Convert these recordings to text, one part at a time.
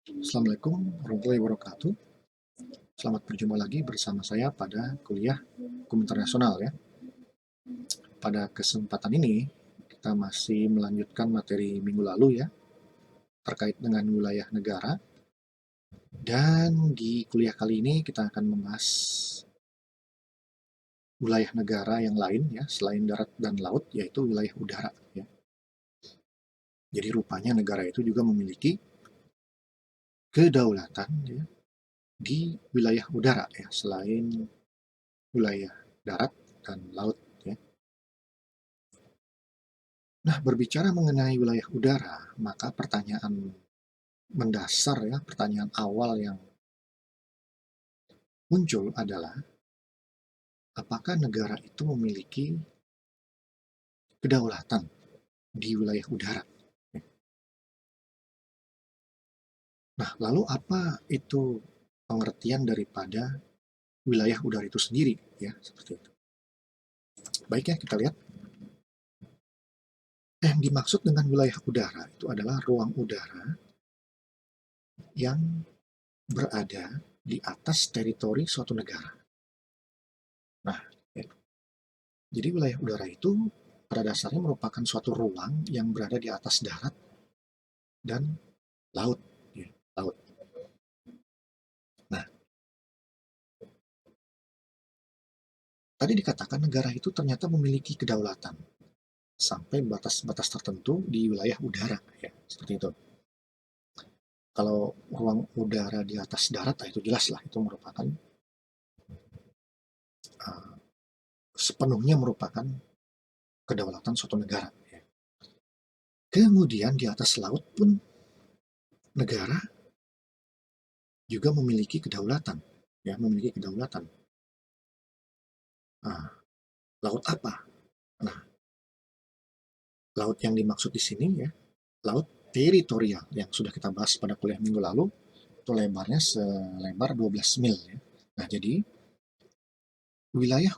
Assalamualaikum warahmatullahi wabarakatuh. Selamat berjumpa lagi bersama saya pada kuliah Hukum Internasional ya. Pada kesempatan ini kita masih melanjutkan materi minggu lalu ya terkait dengan wilayah negara, dan di kuliah kali ini kita akan membahas wilayah negara yang lain ya selain darat dan laut, yaitu wilayah udara ya. Jadi rupanya negara itu juga memiliki kedaulatan ya di wilayah udara ya selain wilayah darat dan laut ya. Nah, berbicara mengenai wilayah udara, maka pertanyaan mendasar ya, pertanyaan awal yang muncul adalah apakah negara itu memiliki kedaulatan di wilayah udara? Nah, lalu apa itu pengertian daripada wilayah udara itu sendiri ya, seperti itu. Baik ya, kita lihat. Yang dimaksud dengan wilayah udara itu adalah ruang udara yang berada di atas teritori suatu negara. Nah, ya, jadi wilayah udara itu pada dasarnya merupakan suatu ruang yang berada di atas darat dan laut. Ya, laut. Nah, tadi dikatakan negara itu ternyata memiliki kedaulatan sampai batas-batas tertentu di wilayah udara, ya, seperti itu. Kalau ruang udara di atas darat, itu jelas lah, itu merupakan uh, sepenuhnya merupakan kedaulatan suatu negara. Ya. Kemudian di atas laut pun negara juga memiliki kedaulatan, ya, memiliki kedaulatan. Nah, laut apa? Nah, laut yang dimaksud di sini ya, laut teritorial yang sudah kita bahas pada kuliah minggu lalu, itu lebarnya selebar 12 mil ya. Nah, jadi wilayah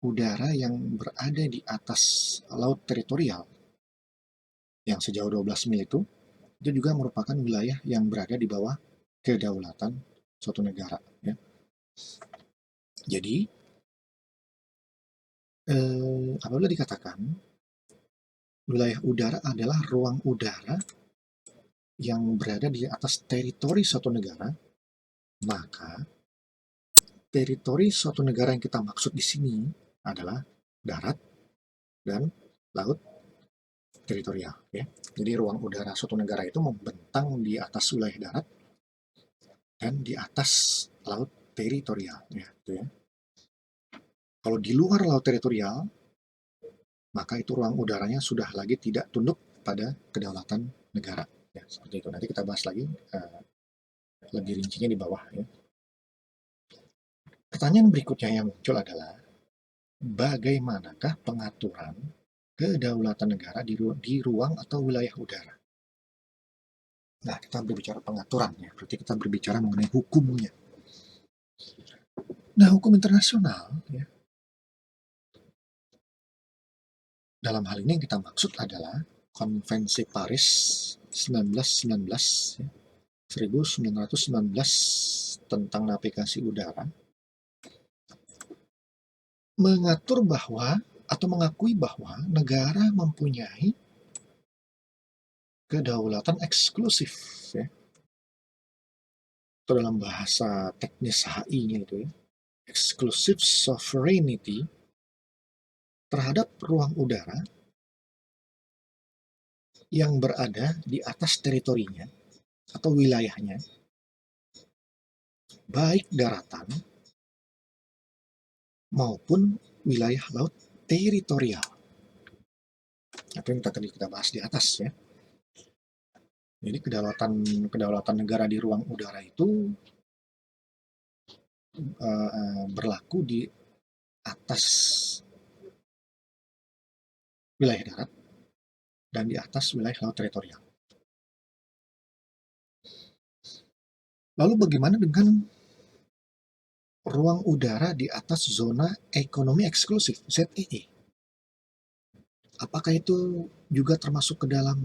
udara yang berada di atas laut teritorial yang sejauh 12 mil itu juga merupakan wilayah yang berada di bawah kedaulatan suatu negara ya. Jadi apabila dikatakan wilayah udara adalah ruang udara yang berada di atas teritori suatu negara, maka teritori suatu negara yang kita maksud di sini adalah darat dan laut teritorial ya. Jadi ruang udara suatu negara itu membentang di atas wilayah darat dan di atas laut teritorial ya, gitu ya. Kalau di luar laut teritorial, maka itu ruang udaranya sudah lagi tidak tunduk pada kedaulatan negara ya, seperti itu. Nanti kita bahas lagi lebih rincinya di bawah ya. Pertanyaan berikutnya yang muncul adalah bagaimanakah pengaturan kedaulatan negara di ruang atau wilayah udara? Nah, kita berbicara pengaturan ya, berarti kita berbicara mengenai hukumnya. Nah, hukum internasional ya, dalam hal ini yang kita maksud adalah Konvensi Paris 1919 ya, 1919 tentang navigasi udara mengatur bahwa atau mengakui bahwa negara mempunyai kedaulatan eksklusif ya. Itu dalam bahasa teknis HI-nya itu ya. Exclusive sovereignty terhadap ruang udara yang berada di atas teritorinya atau wilayahnya, baik daratan maupun wilayah laut teritorial. Itu yang tadi kita bahas di atas ya. Jadi kedaulatan negara di ruang udara itu berlaku di atas wilayah darat dan di atas wilayah laut teritorial. Lalu bagaimana dengan ruang udara di atas zona ekonomi eksklusif (ZEE)? Apakah itu juga termasuk ke dalam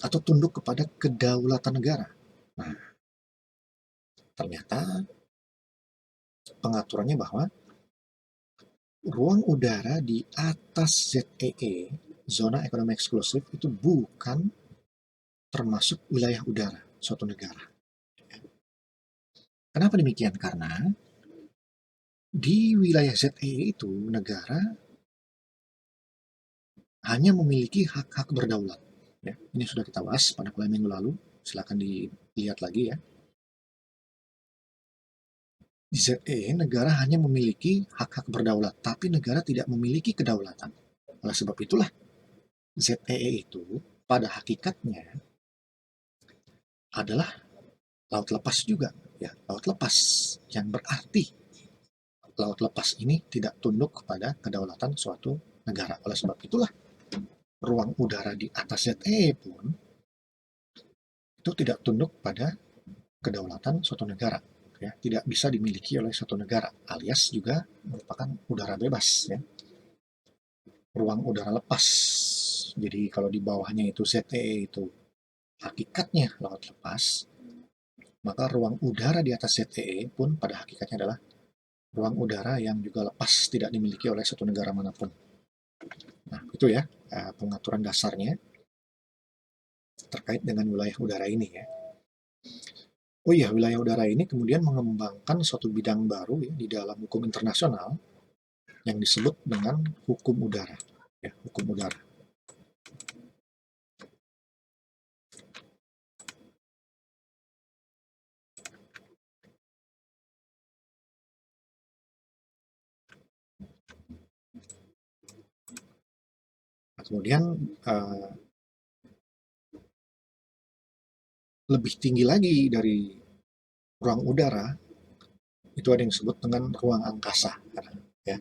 atau tunduk kepada kedaulatan negara. Nah, ternyata pengaturannya bahwa ruang udara di atas ZEE, zona ekonomi eksklusif, itu bukan termasuk wilayah udara suatu negara. Kenapa demikian? Karena di wilayah ZEE itu negara hanya memiliki hak-hak berdaulat. Ya, ini sudah kita bahas pada kuliah minggu lalu. Silakan dilihat lagi ya. Di ZEE, negara hanya memiliki hak-hak berdaulat, tapi negara tidak memiliki kedaulatan. Oleh sebab itulah, ZEE itu pada hakikatnya adalah laut lepas juga. Ya, laut lepas yang berarti laut lepas ini tidak tunduk kepada kedaulatan suatu negara. Oleh sebab itulah, ruang udara di atas ZEE pun itu tidak tunduk pada kedaulatan suatu negara. Ya, tidak bisa dimiliki oleh suatu negara, alias juga merupakan udara bebas. Ya, ruang udara lepas. Jadi kalau di bawahnya itu ZEE itu hakikatnya laut lepas, maka ruang udara di atas ZEE pun pada hakikatnya adalah ruang udara yang juga lepas, tidak dimiliki oleh suatu negara manapun. Nah, itu ya pengaturan dasarnya terkait dengan wilayah udara ini ya. Oh iya, wilayah udara ini kemudian mengembangkan suatu bidang baru ya di dalam hukum internasional yang disebut dengan hukum udara. Ya, hukum udara. Nah, kemudian lebih tinggi lagi dari ruang udara itu ada yang disebut dengan ruang angkasa. Ya.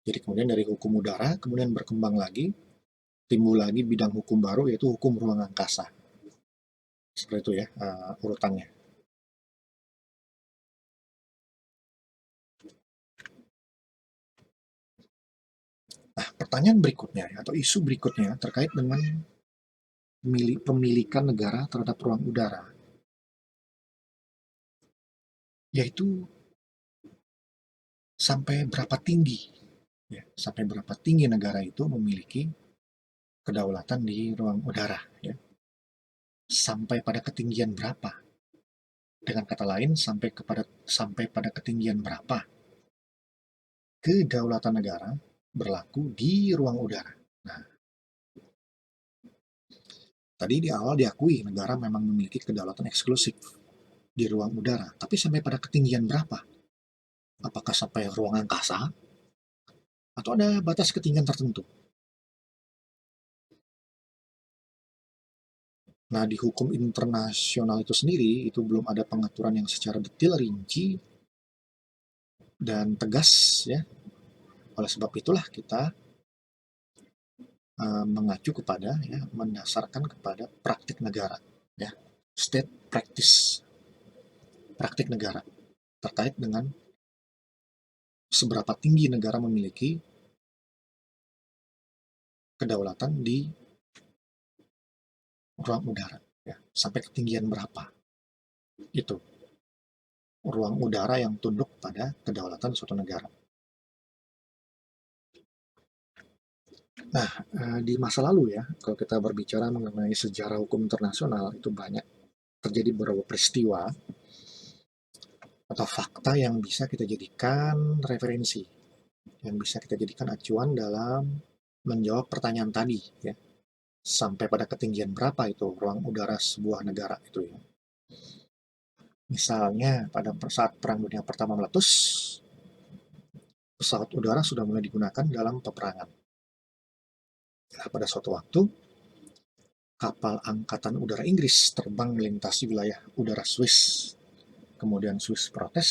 Jadi kemudian dari hukum udara kemudian berkembang lagi, timbul lagi bidang hukum baru yaitu hukum ruang angkasa. Seperti itu ya urutannya. Nah, pertanyaan berikutnya atau isu berikutnya terkait dengan pemilikan negara terhadap ruang udara, yaitu sampai berapa tinggi, ya, sampai berapa tinggi negara itu memiliki kedaulatan di ruang udara, ya, sampai pada ketinggian berapa. Dengan kata lain, sampai pada ketinggian berapa kedaulatan negara berlaku di ruang udara. Nah, tadi di awal diakui negara memang memiliki kedaulatan eksklusif di ruang udara, tapi sampai pada ketinggian berapa? Apakah sampai ruang angkasa atau ada batas ketinggian tertentu? Nah, di hukum internasional itu sendiri itu belum ada pengaturan yang secara detail, rinci, dan tegas ya. Oleh sebab itulah kita mengacu kepada ya, mendasarkan kepada praktik negara ya, state practice, praktik negara terkait dengan seberapa tinggi negara memiliki kedaulatan di ruang udara ya, sampai ketinggian berapa itu ruang udara yang tunduk pada kedaulatan suatu negara. Nah, di masa lalu ya, kalau kita berbicara mengenai sejarah hukum internasional, itu banyak terjadi beberapa peristiwa atau fakta yang bisa kita jadikan referensi, yang bisa kita jadikan acuan dalam menjawab pertanyaan tadi, ya. Sampai pada ketinggian berapa itu ruang udara sebuah negara itu ya. Misalnya pada saat Perang Dunia Pertama meletus, pesawat udara sudah mulai digunakan dalam peperangan. Nah, pada suatu waktu, kapal angkatan udara Inggris terbang melintasi wilayah udara Swiss. Kemudian Swiss protes,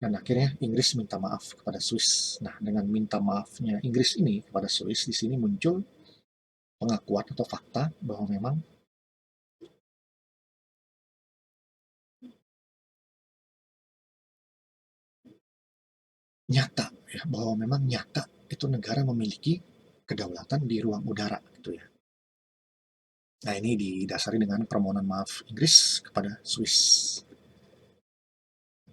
dan akhirnya Inggris minta maaf kepada Swiss. Nah, dengan minta maafnya Inggris ini kepada Swiss, di sini muncul pengakuan atau fakta bahwa memang nyata, ya, bahwa memang nyata itu negara memiliki kedaulatan di ruang udara, gitu ya. Nah, ini didasari dengan permohonan maaf Inggris kepada Swiss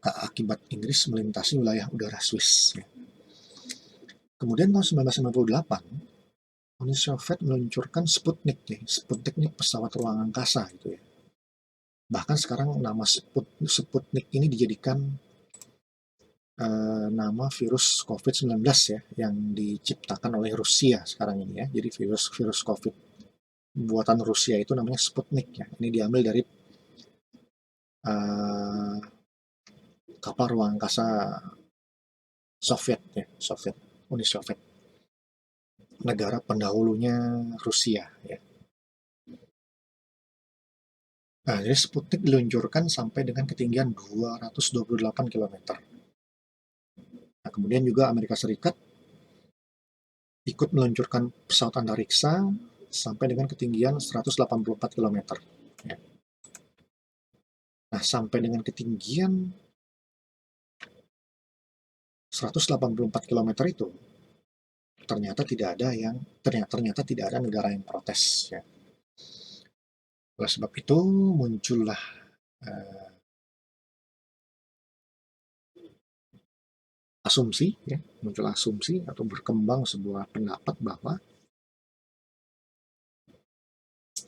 akibat Inggris melintasi wilayah udara Swiss. Kemudian tahun 1998, Uni Soviet meluncurkan Sputnik. Sputnik ini pesawat ruang angkasa gitu ya. Bahkan sekarang nama Sputnik ini dijadikan nama virus COVID-19 ya, yang diciptakan oleh Rusia sekarang ini ya. Jadi virus COVID buatan Rusia itu namanya Sputnik ya. Ini diambil dari uh, kapal ruang angkasa Soviet ya, Uni Soviet, negara pendahulunya Rusia ya. Nah, jadi Sputnik diluncurkan sampai dengan ketinggian 228 km. Nah, kemudian juga Amerika Serikat ikut meluncurkan pesawat antariksa sampai dengan ketinggian 184 km. Ya. Nah, sampai dengan ketinggian 184 km itu ternyata tidak ada negara yang protes ya. Oleh sebab itu muncullah uh, muncul asumsi atau berkembang sebuah pendapat bahwa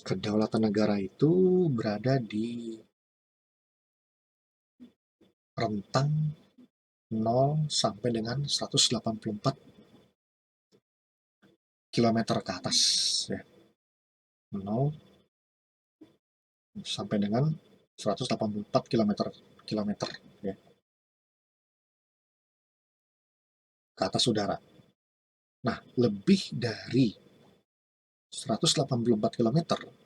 kedaulatan negara itu berada di rentang 0 sampai dengan 184 km ke atas ya. 0 sampai dengan 184 km ya, ke atas udara. Nah, lebih dari 184 km,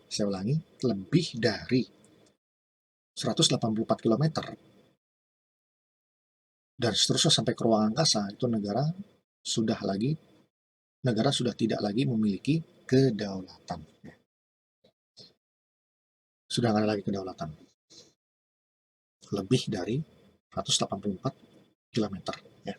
saya ulangi, lebih dari 184 km dan seterusnya sampai ke ruang angkasa, itu negara sudah tidak lagi memiliki kedaulatan. Sudah nggak ada lagi kedaulatan. Lebih dari 184 km. Ya.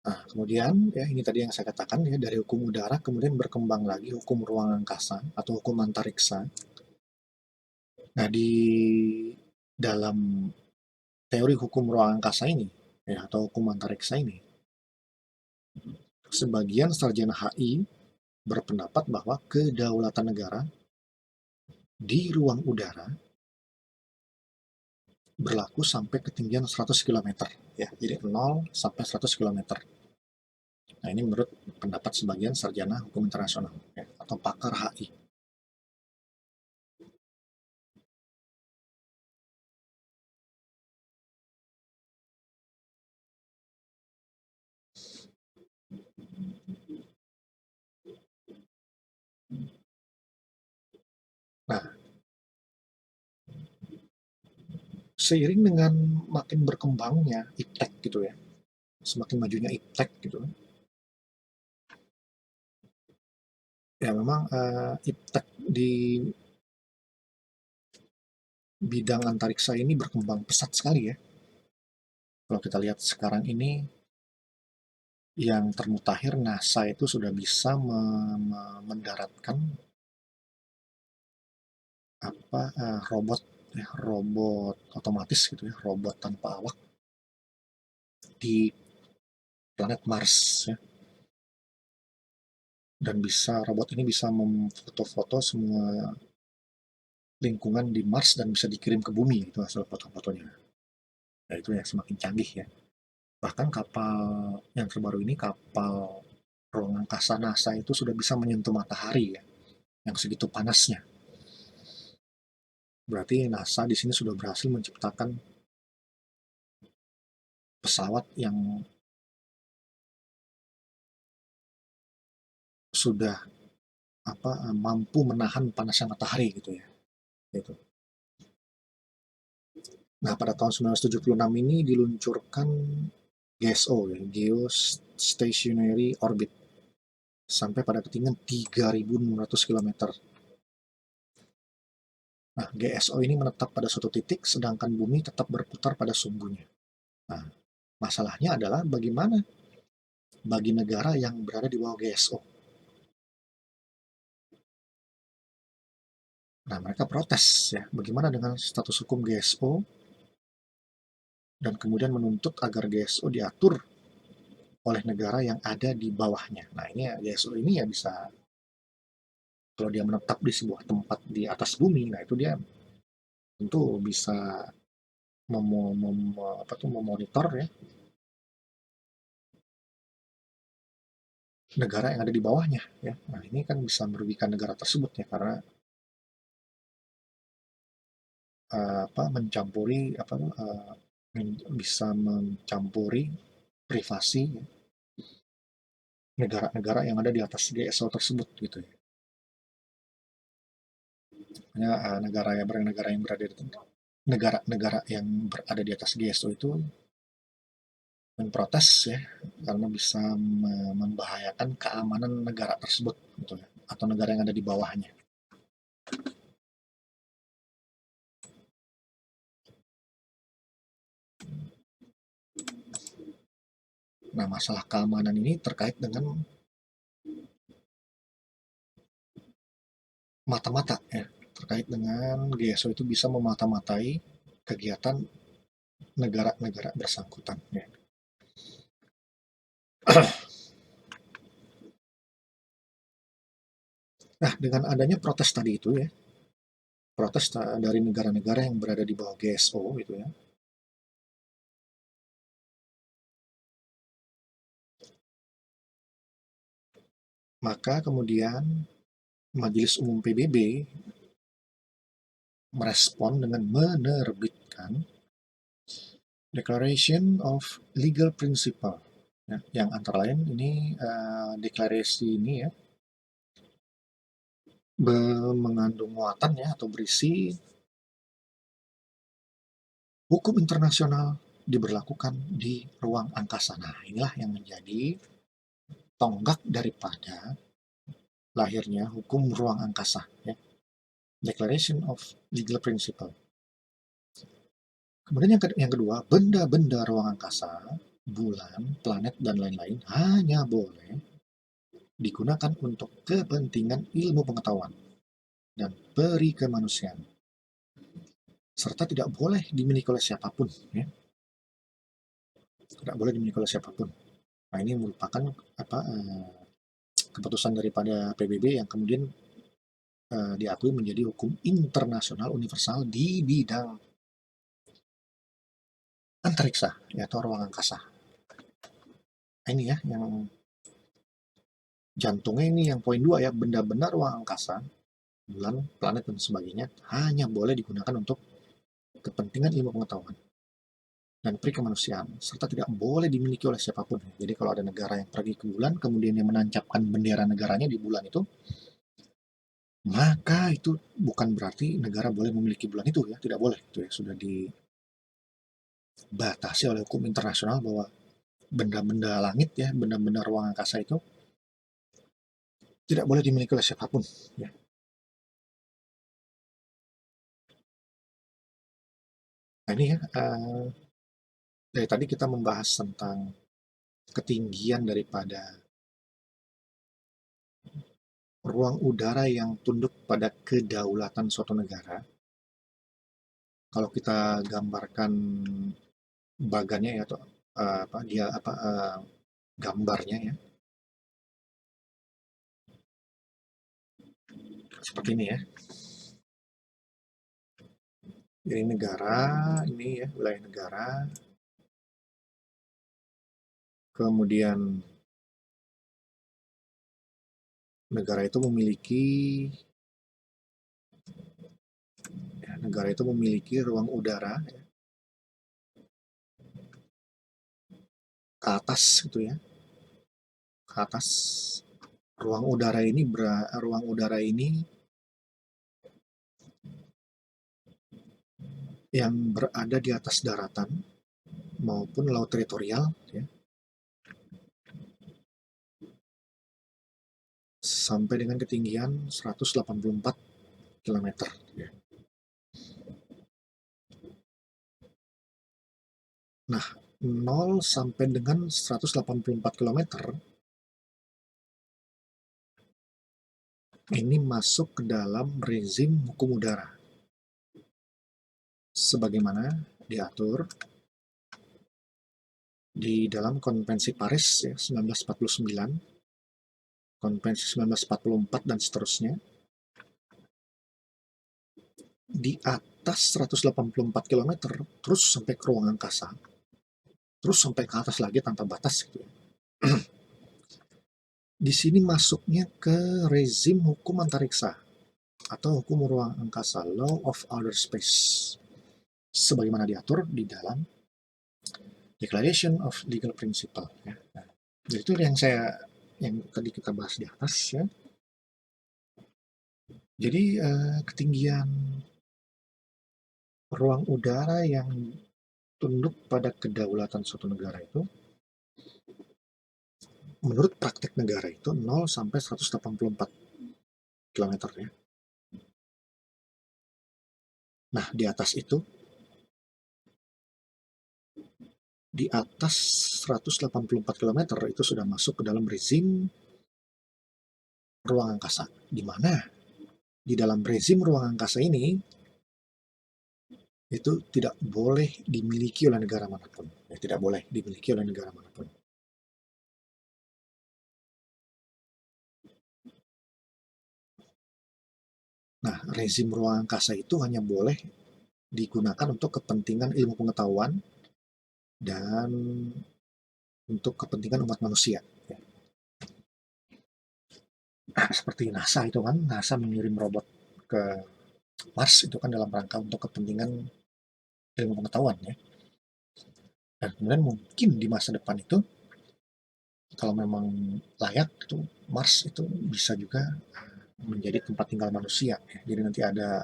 Nah, kemudian ya ini tadi yang saya katakan ya, dari hukum udara kemudian berkembang lagi hukum ruang angkasa atau hukum antariksa. Nah, di dalam teori hukum ruang angkasa ini ya, atau hukum antariksa ini, sebagian sarjana HI berpendapat bahwa kedaulatan negara di ruang udara berlaku sampai ketinggian 100 km ya. Jadi 0 sampai 100 km. Nah, ini menurut pendapat sebagian sarjana hukum internasional ya, atau pakar HI. Nah, seiring dengan makin berkembangnya iptek gitu ya, semakin majunya iptek gitu, ya memang iptek di bidang antariksa ini berkembang pesat sekali ya. Kalau kita lihat sekarang ini, yang termutakhir NASA itu sudah bisa mendaratkan robot otomatis gitu ya, robot tanpa awak di planet Mars ya. Dan robot ini bisa memfoto-foto semua lingkungan di Mars dan bisa dikirim ke bumi itu hasil foto-fotonya. Nah, itu yang semakin canggih ya. Bahkan kapal yang terbaru ini, kapal ruang angkasa NASA itu sudah bisa menyentuh matahari ya, yang segitu panasnya. Berarti NASA di sini sudah berhasil menciptakan pesawat yang sudah mampu menahan panasnya matahari gitu ya. Gitu. Nah, pada tahun 1976 ini diluncurkan GSO ya, Geostationary Orbit, sampai pada ketinggian 3.600 km. Nah, GSO ini menetap pada suatu titik, sedangkan bumi tetap berputar pada sumbunya. Nah, masalahnya adalah bagaimana bagi negara yang berada di bawah GSO. Nah, mereka protes ya, bagaimana dengan status hukum GSO, dan kemudian menuntut agar GSO diatur oleh negara yang ada di bawahnya. Nah, ini ya, GSO ini ya bisa, kalau dia menetap di sebuah tempat di atas bumi, nah itu dia tentu bisa memonitor ya negara yang ada di bawahnya ya. Nah, ini kan bisa merugikan negara tersebut ya, karena mencampuri bisa mencampuri privasi ya, negara-negara yang ada di atas GSO tersebut gitu ya. Hanya negara yang berada di negara-negara yang berada di atas GSO itu memprotes ya, karena bisa membahayakan keamanan negara tersebut gitu ya, atau negara yang ada di bawahnya. Nah, masalah keamanan ini terkait dengan mata-mata ya, terkait dengan GSO itu bisa memata-matai kegiatan negara-negara bersangkutan ya. Nah, dengan adanya protes tadi itu ya, protes dari negara-negara yang berada di bawah GSO gitu ya, maka kemudian Majelis Umum PBB merespon dengan menerbitkan Declaration of Legal Principle ya, yang antara lain ini deklarasi ini ya mengandung muatan ya, atau berisi hukum internasional diberlakukan di ruang angkasa. Nah, inilah yang menjadi tonggak daripada lahirnya hukum ruang angkasa ya, Declaration of Legal Principle. Kemudian yang kedua, benda-benda ruang angkasa, bulan, planet, dan lain-lain hanya boleh digunakan untuk kepentingan ilmu pengetahuan dan peri kemanusiaan, serta tidak boleh dimiliki oleh siapapun ya. Tidak boleh dimiliki oleh siapapun. Nah, ini merupakan keputusan daripada PBB yang kemudian diakui menjadi hukum internasional universal di bidang antariksa atau ruang angkasa. Nah, ini ya yang jantungnya, ini yang poin 2 ya, benda-benda ruang angkasa, bulan, planet, dan sebagainya hanya boleh digunakan untuk kepentingan ilmu pengetahuan dan perikemanusiaan, serta tidak boleh dimiliki oleh siapapun. Jadi kalau ada negara yang pergi ke bulan, kemudian yang menancapkan bendera negaranya di bulan itu, maka itu bukan berarti negara boleh memiliki bulan itu ya, tidak boleh. Itu ya sudah dibatasi oleh hukum internasional bahwa benda-benda langit ya, benda-benda ruang angkasa itu tidak boleh dimiliki oleh siapapun ya. Nah, ini ya, dari tadi kita membahas tentang ketinggian daripada ruang udara yang tunduk pada kedaulatan suatu negara. Kalau kita gambarkan bagannya ya, atau gambarnya ya, seperti ini ya. Ini negara, ini ya wilayah negara. Kemudian negara itu memiliki ruang udara ya, ke atas gitu ya, ke atas. Ruang udara ini yang berada di atas daratan maupun laut teritorial ya, sampai dengan ketinggian 184 km ya. Nah, 0 sampai dengan 184 km ini masuk ke dalam rezim hukum udara sebagaimana diatur di dalam Konvensi Paris ya, 1949, Konvensi 1944 dan seterusnya. Di atas 184 km terus sampai ke ruang angkasa, terus sampai ke atas lagi tanpa batas gitu ya. Di sini masuknya ke rezim hukum antariksa atau hukum ruang angkasa, Law of Outer Space, sebagaimana diatur di dalam Declaration of Legal Principle ya. Nah, jadi itu yang tadi kita bahas di atas ya. Jadi ketinggian ruang udara yang tunduk pada kedaulatan suatu negara itu menurut praktek negara itu 0 sampai 184 km ya. Nah, di atas 184 km itu sudah masuk ke dalam rezim ruang angkasa. Di mana di dalam rezim ruang angkasa ini itu tidak boleh dimiliki oleh negara manapun. Ya, tidak boleh dimiliki oleh negara manapun. Nah, rezim ruang angkasa itu hanya boleh digunakan untuk kepentingan ilmu pengetahuan dan untuk kepentingan umat manusia. Ya. Seperti NASA itu kan, NASA mengirim robot ke Mars itu kan dalam rangka untuk kepentingan ilmu pengetahuan ya. Dan kemudian mungkin di masa depan itu kalau memang layak itu Mars itu bisa juga menjadi tempat tinggal manusia ya. Jadi nanti ada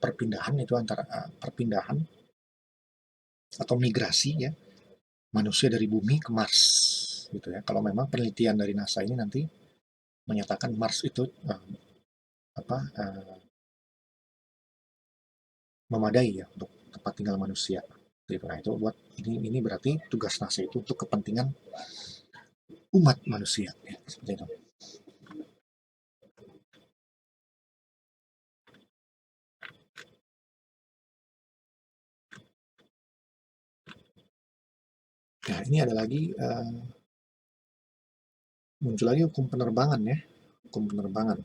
perpindahan itu antara perpindahan atau migrasi ya manusia dari bumi ke Mars gitu ya. Kalau memang penelitian dari NASA ini nanti menyatakan Mars itu memadai ya untuk tempat tinggal manusia. Gitu. Nah itu buat ini berarti tugas NASA itu untuk kepentingan umat manusia ya, seperti itu. Nah ini ada lagi muncul lagi hukum penerbangan ya, hukum penerbangan.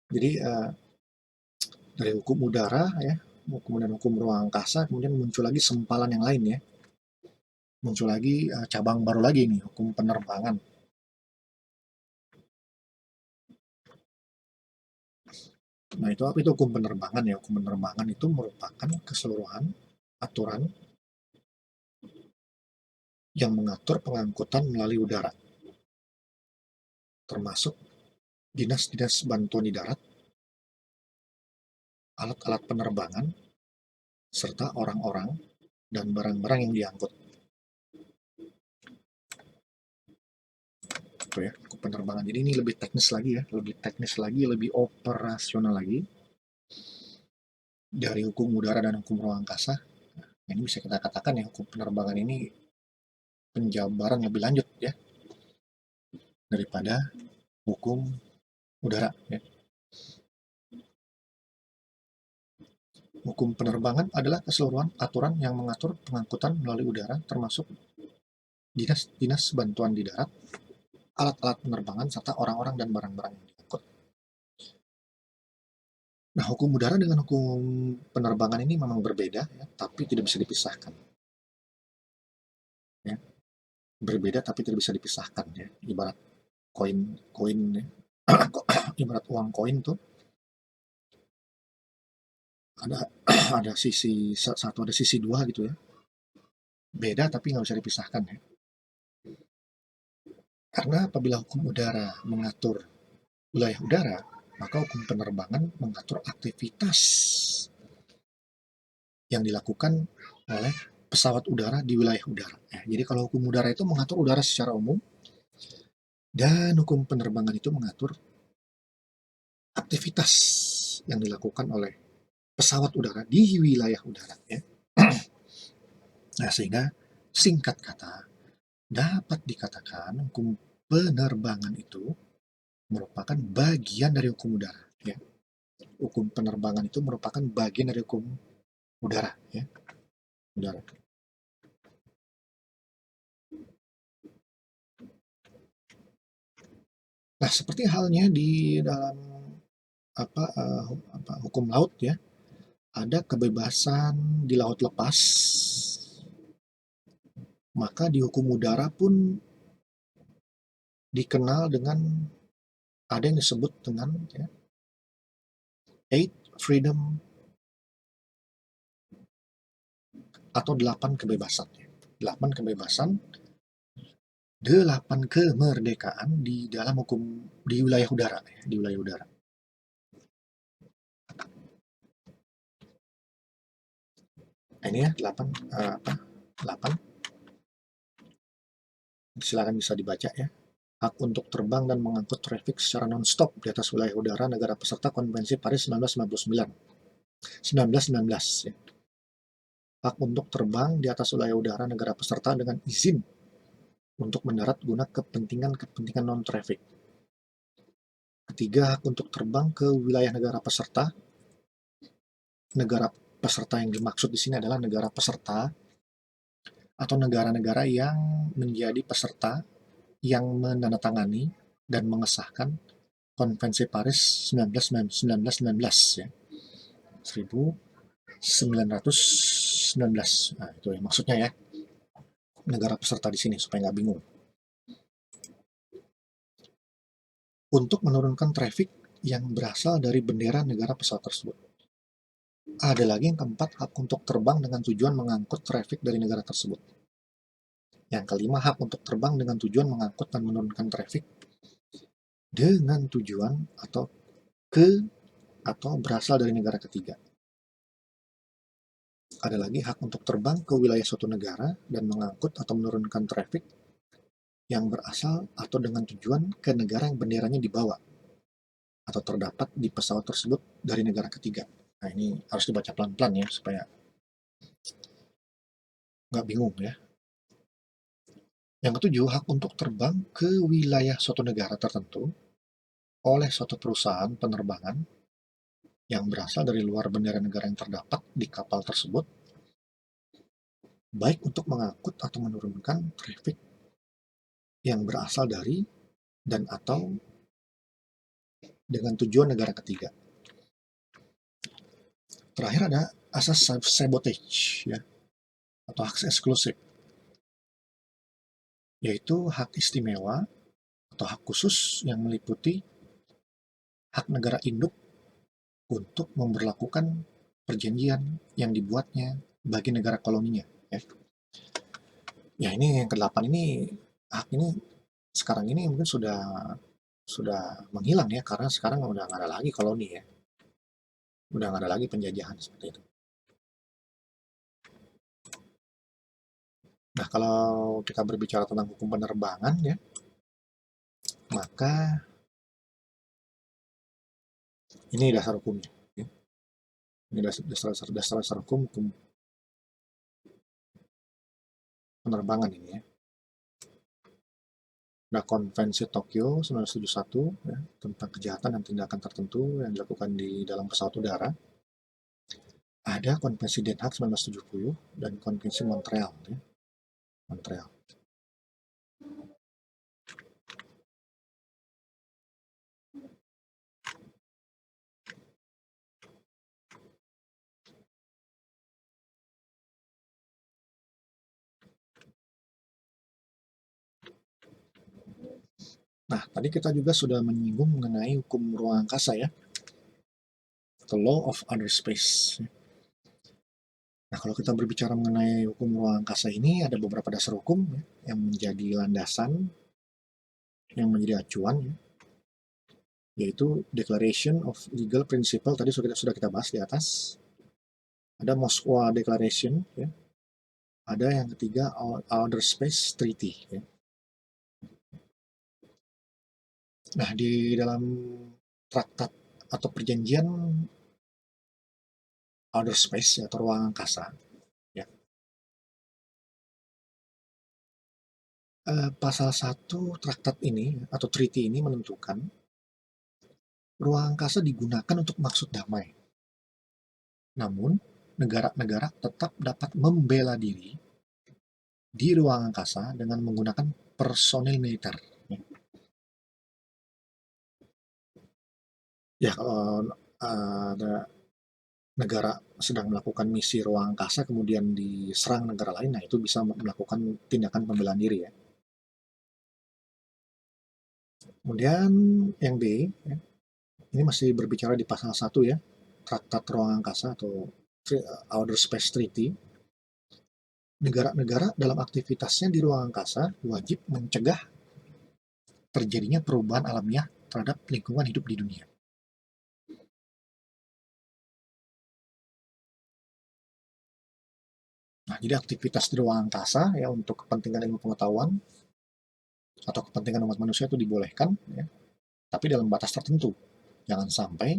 Jadi dari hukum udara ya, kemudian hukum ruang angkasa, kemudian muncul lagi sempalan yang lain ya, muncul lagi cabang baru lagi nih, hukum penerbangan. Nah itu apa itu hukum penerbangan ya? Hukum penerbangan itu merupakan keseluruhan aturan yang mengatur pengangkutan melalui udara, termasuk dinas-dinas bantuan di darat, alat-alat penerbangan, serta orang-orang dan barang-barang yang diangkut. Itu ya, penerbangan. Jadi ini lebih teknis lagi ya, lebih teknis lagi, lebih operasional lagi dari hukum udara dan hukum ruang angkasa. Ini bisa kita katakan ya, hukum penerbangan ini penjabaran lebih lanjut ya daripada hukum udara ya. Hukum penerbangan adalah keseluruhan aturan yang mengatur pengangkutan melalui udara termasuk dinas-dinas bantuan di darat, alat-alat penerbangan, serta orang-orang dan barang-barang yang diangkut. Nah, hukum udara dengan hukum penerbangan ini memang berbeda, ya, tapi tidak bisa dipisahkan. Ya. Berbeda tapi tidak bisa dipisahkan. Ya. Ibarat koin, ya. Ibarat uang koin tuh ada ada sisi satu, ada sisi dua gitu ya. Beda tapi nggak bisa dipisahkan ya. Karena apabila hukum udara mengatur wilayah udara, maka hukum penerbangan mengatur aktivitas yang dilakukan oleh pesawat udara di wilayah udara. Ya, jadi kalau hukum udara itu mengatur udara secara umum, dan hukum penerbangan itu mengatur aktivitas yang dilakukan oleh pesawat udara di wilayah udara. Ya. Nah, sehingga singkat kata, dapat dikatakan hukum penerbangan itu merupakan bagian dari hukum udara. Ya. Hukum penerbangan itu merupakan bagian dari hukum udara. Ya. Udara. Nah, seperti halnya di dalam hukum laut ya, ada kebebasan di laut lepas, maka di hukum udara pun dikenal dengan ada yang disebut dengan ya, eight freedom atau 8 kebebasan. 8 kebebasan, 8 kemerdekaan di dalam hukum di wilayah udara, di wilayah udara. Nah, ini ya 8 8. Silakan bisa dibaca ya. Hak untuk terbang dan mengangkut trafik secara non-stop di atas wilayah udara negara peserta Konvensi Paris 1999. 1919 ya. Hak untuk terbang di atas wilayah udara negara peserta dengan izin untuk mendarat guna kepentingan non-traffic. Ketiga, hak untuk terbang ke wilayah negara peserta. Negara peserta yang dimaksud di sini adalah negara peserta atau negara-negara yang menjadi peserta yang menandatangani dan mengesahkan Konvensi Paris 1919 ya. 1919. Nah, itu ya maksudnya ya. Negara peserta di sini supaya nggak bingung. Untuk menurunkan trafik yang berasal dari bendera negara pesawat tersebut. Ada lagi yang keempat, hak untuk terbang dengan tujuan mengangkut trafik dari negara tersebut. Yang kelima, hak untuk terbang dengan tujuan mengangkut dan menurunkan trafik dengan tujuan atau berasal dari negara ketiga. Ada lagi hak untuk terbang ke wilayah suatu negara dan mengangkut atau menurunkan trafik yang berasal atau dengan tujuan ke negara yang benderanya dibawa atau terdapat di pesawat tersebut dari negara ketiga. Nah, ini harus dibaca pelan-pelan ya supaya nggak bingung ya. Yang ketujuh, hak untuk terbang ke wilayah suatu negara tertentu oleh suatu perusahaan penerbangan yang berasal dari luar bendera negara yang terdapat di kapal tersebut, baik untuk mengangkut atau menurunkan trafik yang berasal dari dan atau dengan tujuan negara ketiga. Terakhir ada asas sabotage ya, atau hak eksklusif, yaitu hak istimewa atau hak khusus yang meliputi hak negara induk untuk memberlakukan perjanjian yang dibuatnya bagi negara koloninya. Ya, ya ini yang ke-8 ini, hak ini sekarang ini mungkin sudah menghilang ya, karena sekarang udah nggak ada lagi koloni ya, udah nggak ada lagi penjajahan seperti itu. Nah, kalau kita berbicara tentang hukum penerbangan ya, maka ini dasar hukumnya. Ya. Ini dasar hukum penerbangan ini ya. Nah, Konvensi Tokyo 1971 ya, tentang kejahatan dan tindakan tertentu yang dilakukan di dalam pesawat udara. Ada Konvensi Den Haag 1970 dan Konvensi Montreal. Ya. Montreal. Nah, tadi kita juga sudah menyinggung mengenai hukum ruang angkasa ya, the law of outer space. Nah, kalau kita berbicara mengenai hukum ruang angkasa ini, ada beberapa dasar hukum ya, yang menjadi landasan, yang menjadi acuan, ya, yaitu Declaration of Legal Principle, tadi sudah kita bahas di atas. Ada Moskwa Declaration, ya. Ada yang ketiga, Outer Space Treaty. Ya. Nah, di dalam traktat atau perjanjian outer space atau ruang angkasa, ya, Pasal 1 traktat ini atau treaty ini menentukan ruang angkasa digunakan untuk maksud damai. Namun, negara-negara tetap dapat membela diri di ruang angkasa dengan menggunakan personil militer. Ya, kalau ada negara sedang melakukan misi ruang angkasa kemudian diserang negara lain, nah itu bisa melakukan tindakan pembelaan diri ya. Kemudian yang B, ya, ini masih berbicara di pasal 1 ya, Traktat Ruang Angkasa atau Outer Space Treaty. Negara-negara dalam aktivitasnya di ruang angkasa wajib mencegah terjadinya perubahan alamiah terhadap lingkungan hidup di dunia. Nah, jadi aktivitas di ruang angkasa ya untuk kepentingan ilmu pengetahuan atau kepentingan umat manusia itu dibolehkan, ya, tapi dalam batas tertentu. Jangan sampai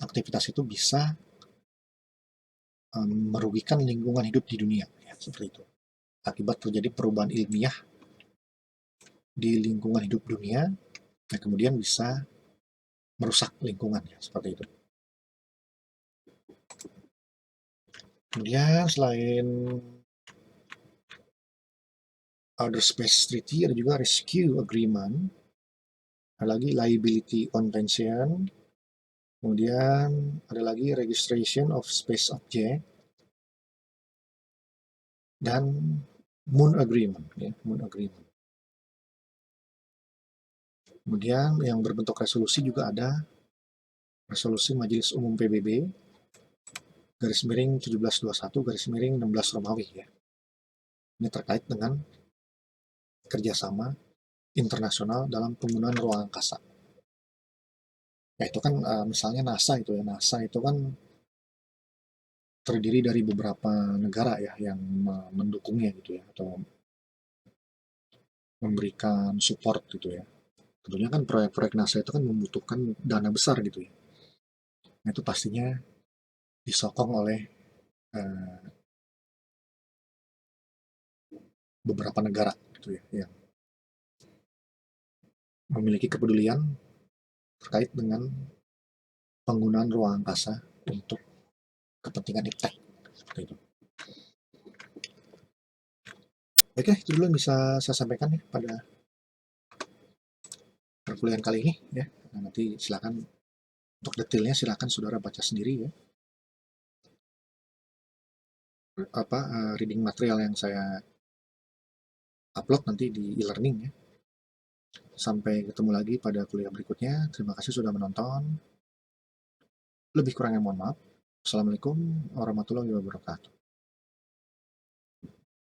aktivitas itu bisa merugikan lingkungan hidup di dunia, ya, seperti itu. Akibat terjadi perubahan ilmiah di lingkungan hidup dunia, yang kemudian bisa merusak lingkungan, ya, seperti itu. Kemudian selain Outer Space Treaty ada juga Rescue Agreement, ada lagi Liability Convention, kemudian ada lagi Registration of Space Object, dan Moon Agreement, ya, Moon Agreement. Kemudian yang berbentuk resolusi juga ada Resolusi Majelis Umum PBB garis miring 1721 garis miring 16 Romawi ya. Ini terkait dengan kerjasama internasional dalam penggunaan ruang angkasa. Ya itu kan misalnya NASA itu ya, NASA itu kan terdiri dari beberapa negara ya yang mendukungnya gitu ya, atau memberikan support gitu ya. Tentunya kan proyek-proyek NASA itu kan membutuhkan dana besar gitu ya. Nah, itu pastinya disokong oleh uh, beberapa negara gitu ya, yang memiliki kepedulian terkait dengan penggunaan ruang angkasa untuk kepentingan iptek seperti itu. Oke, itu dulu yang bisa saya sampaikan ya pada perkuliahan kali ini ya. Nah, nanti silakan untuk detailnya silakan saudara baca sendiri ya. Apa reading material yang saya upload nanti di e-learning ya. Sampai ketemu lagi pada kuliah berikutnya. Terima kasih sudah menonton. Lebih kurangnya mohon maaf. Assalamualaikum warahmatullahi wabarakatuh.